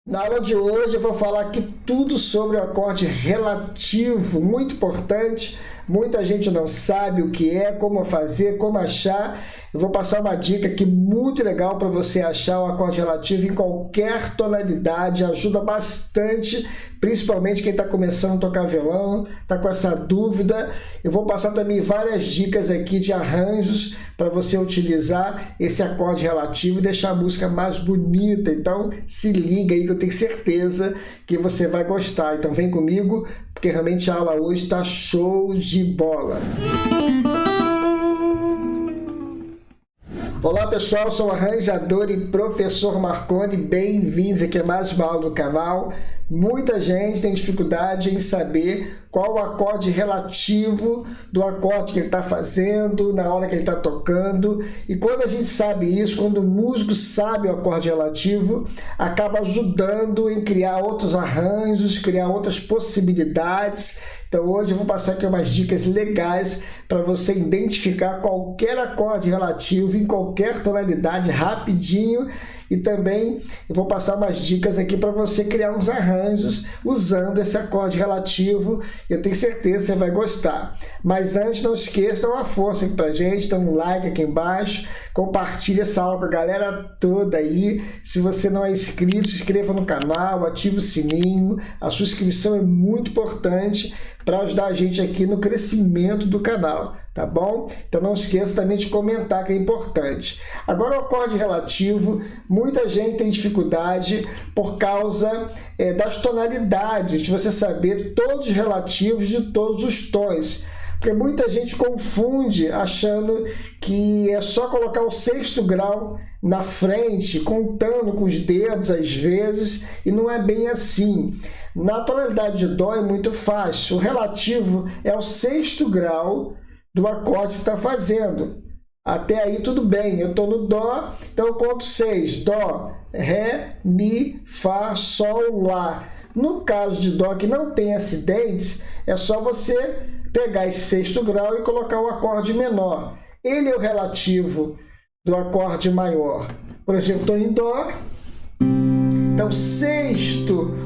Na aula de hoje eu vou falar aqui tudo sobre o acorde relativo, muito importante. Muita gente não sabe o que é, como fazer, como achar. Eu vou passar uma dica aqui muito legal para você achar o acorde relativo em qualquer tonalidade. Ajuda bastante, principalmente quem está começando a tocar violão, está com essa dúvida. Eu vou passar também várias dicas aqui de arranjos para você utilizar esse acorde relativo e deixar a música mais bonita. Então se liga aí que eu tenho certeza que você vai gostar. Então vem comigo, porque realmente a aula hoje está show de bola. Olá pessoal, sou o arranjador e professor Marconi, bem-vindos aqui a mais uma aula do canal. Muita gente tem dificuldade em saber qual o acorde relativo do acorde que ele está fazendo, na hora que ele está tocando. E quando a gente sabe isso, quando o músico sabe o acorde relativo, acaba ajudando em criar outros arranjos, criar outras possibilidades. Então hoje eu vou passar aqui umas dicas legais para você identificar qualquer acorde relativo em qualquer tonalidade rapidinho. E também eu vou passar umas dicas aqui para você criar uns arranjos usando esse acorde relativo. Eu tenho certeza que você vai gostar. Mas antes, não esqueça, dá uma força aqui para a gente, dá um like aqui embaixo, compartilha essa aula com a galera toda aí. Se você não é inscrito, se inscreva no canal, ative o sininho. A sua inscrição é muito importante para ajudar a gente aqui no crescimento do canal, tá bom? Então não esqueça também de comentar, que é importante. Agora o acorde relativo, muita gente tem dificuldade por causa das tonalidades, de você saber todos os relativos de todos os tons. Porque muita gente confunde achando que é só colocar o sexto grau na frente, contando com os dedos às vezes, e não é bem assim. Na tonalidade de Dó é muito fácil. O relativo é o sexto grau do acorde que está fazendo. Até aí tudo bem. Eu estou no Dó, então eu conto 6. Dó, Ré, Mi, Fá, Sol, Lá. No caso de Dó que não tem acidentes, é só você pegar esse sexto grau e colocar o acorde menor. Ele é o relativo do acorde maior. Por exemplo, estou em Dó. Então,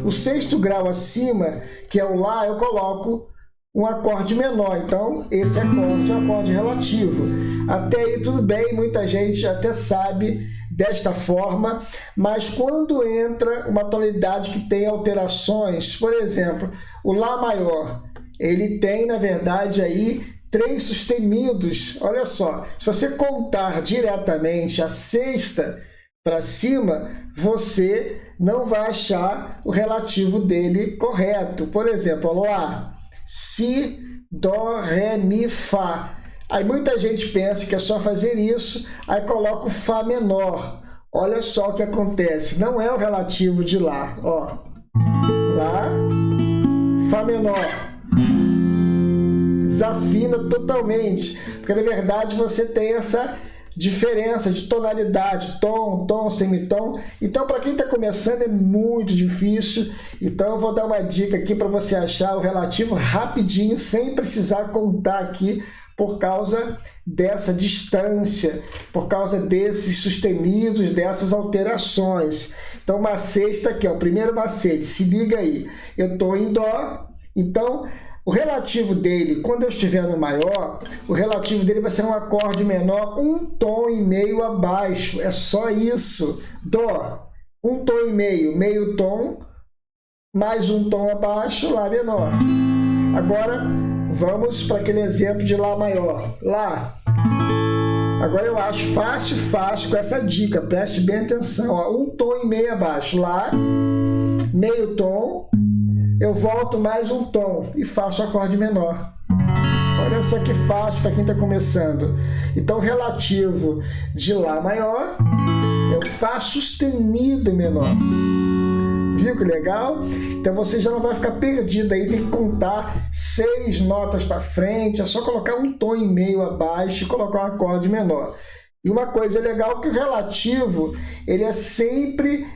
o sexto grau acima, que é o Lá, eu coloco um acorde menor. Então, esse acorde é um acorde relativo. Até aí tudo bem, muita gente até sabe desta forma, mas quando entra uma tonalidade que tem alterações, por exemplo, o Lá maior, ele tem, na verdade, aí 3 sustenidos. Olha só, se você contar diretamente a sexta para cima, você não vai achar o relativo dele correto. Por exemplo, Lá, Si, Dó, Ré, Mi, Fá. Aí muita gente pensa que é só fazer isso, aí coloca o Fá menor. Olha só o que acontece, não é o relativo de Lá. Ó, Lá, Fá menor. Desafina totalmente, porque na verdade você tem essa diferença de tonalidade, tom, tom, semitom. Então, para quem está começando é muito difícil. Então, eu vou dar uma dica aqui para você achar o relativo rapidinho, sem precisar contar aqui, por causa dessa distância, por causa desses sustenidos, dessas alterações. Então, o macete está aqui, ó, o primeiro macete, se liga aí. Eu estou em Dó, então o relativo dele, quando eu estiver no maior, o relativo dele vai ser um acorde menor, um tom e meio abaixo. É só isso. Dó, um tom e meio, meio tom, mais um tom abaixo, Lá menor. Agora, vamos para aquele exemplo de Lá maior. Lá. Agora eu acho fácil com essa dica, preste bem atenção. Ó, um tom e meio abaixo. Lá, meio tom. Eu volto mais um tom e faço o acorde menor. Olha só que fácil para quem está começando. Então, o relativo de Lá maior é o Fá sustenido menor. Viu que legal? Então, você já não vai ficar perdido aí, tem que contar 6 notas para frente, é só colocar um tom e meio abaixo e colocar um acorde menor. E uma coisa legal é que o relativo, ele é sempre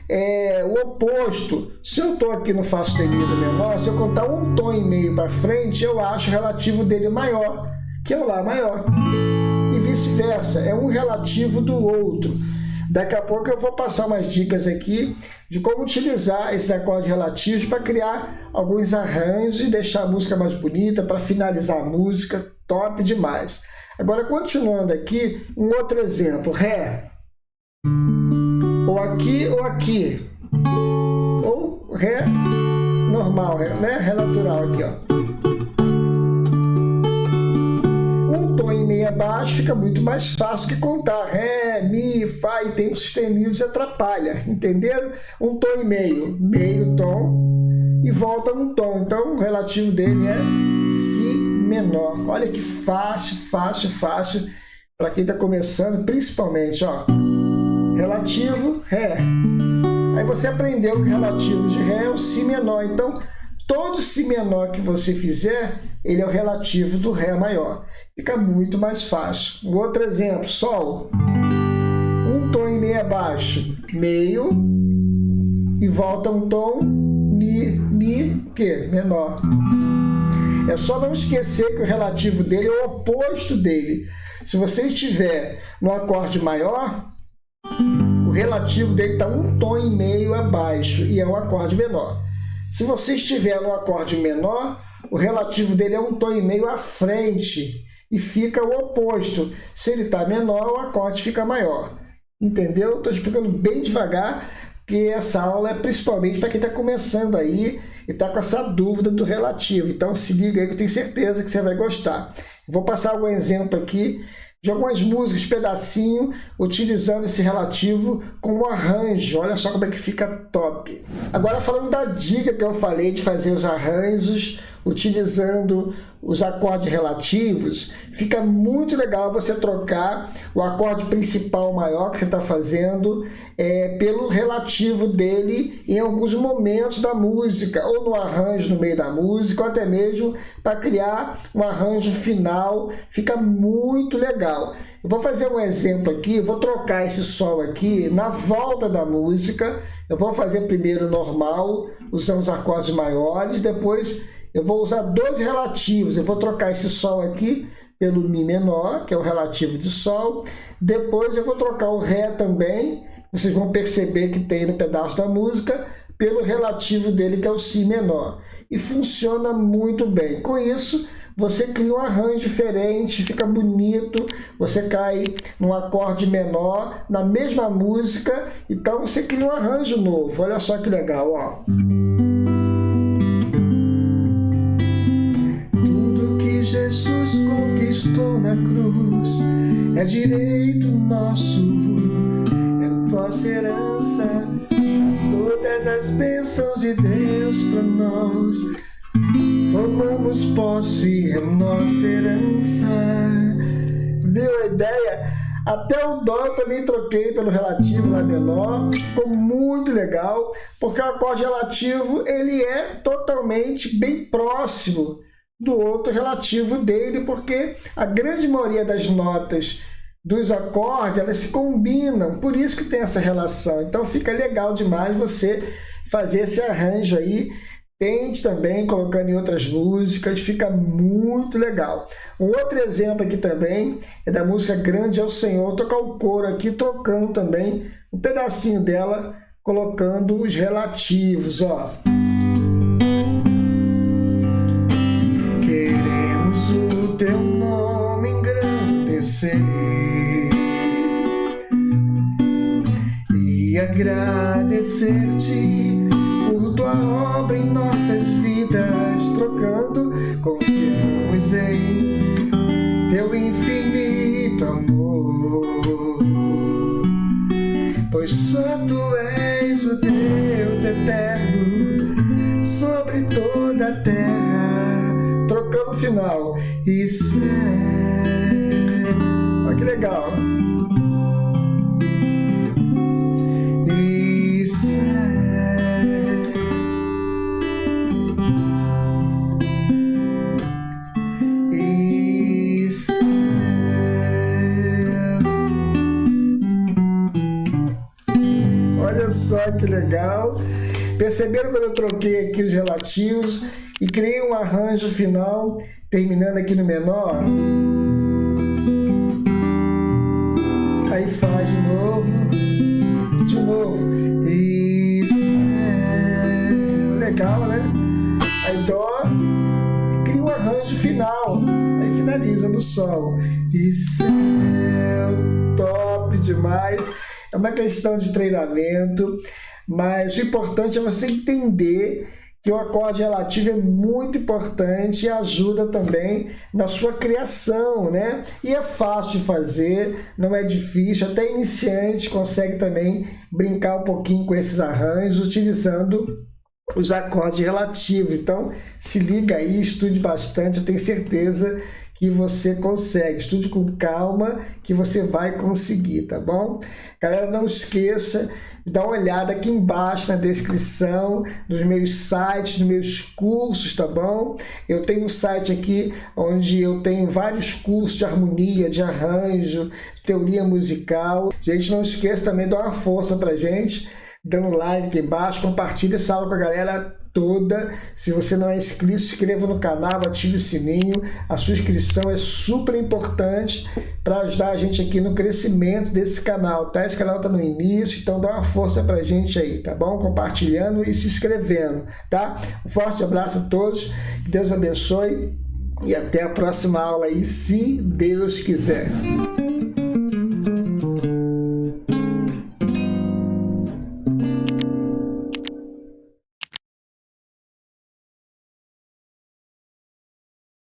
o oposto. Se eu estou aqui no Fá sustenido menor, se eu contar um tom e meio para frente, eu acho o relativo dele maior, que é o Lá maior. E vice-versa, é um relativo do outro. Daqui a pouco eu vou passar umas dicas aqui de como utilizar esses acordes relativos para criar alguns arranjos e deixar a música mais bonita, para finalizar a música, top demais. Agora, continuando aqui, um outro exemplo, Ré. Ou aqui ou aqui. Ou Ré normal, né? Ré natural aqui, ó. Um tom em meio abaixo fica muito mais fácil que contar. Ré, Mi, Fá e tempos sustenidos atrapalha, entenderam? Um tom e meio, meio tom e volta um tom. Então, o relativo dele é Si menor. Olha que fácil, fácil, fácil para quem está começando, principalmente, ó. Relativo, Ré. Aí você aprendeu que o relativo de Ré é o Si menor. Então, todo Si menor que você fizer, ele é o relativo do Ré maior. Fica muito mais fácil. Um outro exemplo, Sol. Um tom e meio abaixo, meio, e volta um tom, Mi, que? Menor. É só não esquecer que o relativo dele é o oposto dele. Se você estiver no acorde maior, o relativo dele está um tom e meio abaixo e é um acorde menor. Se você estiver no acorde menor, o relativo dele é um tom e meio à frente e fica o oposto. Se ele está menor, o acorde fica maior. Entendeu? Estou explicando bem devagar, porque essa aula é principalmente para quem está começando aí e está com essa dúvida do relativo. Então se liga aí que eu tenho certeza que você vai gostar. Vou passar algum exemplo aqui de algumas músicas, pedacinho, utilizando esse relativo como arranjo. Olha só como é que fica top. Agora, falando da dica que eu falei de fazer os arranjos utilizando os acordes relativos, fica muito legal você trocar o acorde principal maior que você está fazendo pelo relativo dele em alguns momentos da música, ou no arranjo no meio da música, ou até mesmo para criar um arranjo final. Fica muito legal. Eu vou fazer um exemplo aqui, vou trocar esse Sol aqui na volta da música. Eu vou fazer primeiro normal, usando os acordes maiores, depois eu vou usar dois relativos. Eu vou trocar esse Sol aqui pelo Mi menor, que é o relativo de Sol. Depois eu vou trocar o Ré também. Vocês vão perceber que tem no pedaço da música pelo relativo dele, que é o Si menor. E funciona muito bem. Com isso, você cria um arranjo diferente, fica bonito. Você cai num acorde menor na mesma música. Então você cria um arranjo novo. Olha só que legal, ó. Jesus conquistou na cruz, é direito nosso, é nossa herança, todas as bênçãos de Deus para nós, tomamos posse, é nossa herança. Viu a ideia? Até o Dó eu também troquei pelo relativo Lá menor, ficou muito legal, porque o acorde relativo ele é totalmente bem próximo do outro relativo dele, porque a grande maioria das notas dos acordes, elas se combinam, por isso que tem essa relação. Então fica legal demais você fazer esse arranjo aí. Tente também colocando em outras músicas, fica muito legal. Um outro exemplo aqui também é da música Grande é o Senhor. Vou tocar o coro aqui, trocando também um pedacinho dela, colocando os relativos, ó. Teu nome engrandecer e agradecer-te por tua obra em nossas vidas, trocando, confiamos em teu infinito amor, pois só tu és o Deus eterno sobre toda a terra. Trocando o final. E céu. Olha que legal. E céu. E céu. Olha só que legal. Perceberam quando eu troquei aqui os relativos e criei um arranjo final, terminando aqui no menor? Aí Fá de novo. legal, né? Aí Dó, cria um arranjo final, aí finaliza no Sol. E céu, top demais. É uma questão de treinamento, mas o importante é você entender que o acorde relativo é muito importante e ajuda também na sua criação, né? E é fácil de fazer, não é difícil, até iniciante consegue também brincar um pouquinho com esses arranjos utilizando os acordes relativos. Então, se liga aí, estude bastante, eu tenho certeza que você consegue. Estude com calma que você vai conseguir, tá bom? Galera, não esqueça de dar uma olhada aqui embaixo na descrição dos meus sites, dos meus cursos, tá bom? Eu tenho um site aqui onde eu tenho vários cursos de harmonia, de arranjo, de teoria musical. Gente, não esqueça também de dar uma força pra gente, dando like aqui embaixo, compartilha essa aula com a galera toda. Se você não é inscrito, se inscreva no canal, ative o sininho. A sua inscrição é super importante para ajudar a gente aqui no crescimento desse canal, tá? Esse canal tá no início, então dá uma força pra gente aí, tá bom? Compartilhando e se inscrevendo, tá? Um forte abraço a todos, que Deus abençoe e até a próxima aula aí, se Deus quiser.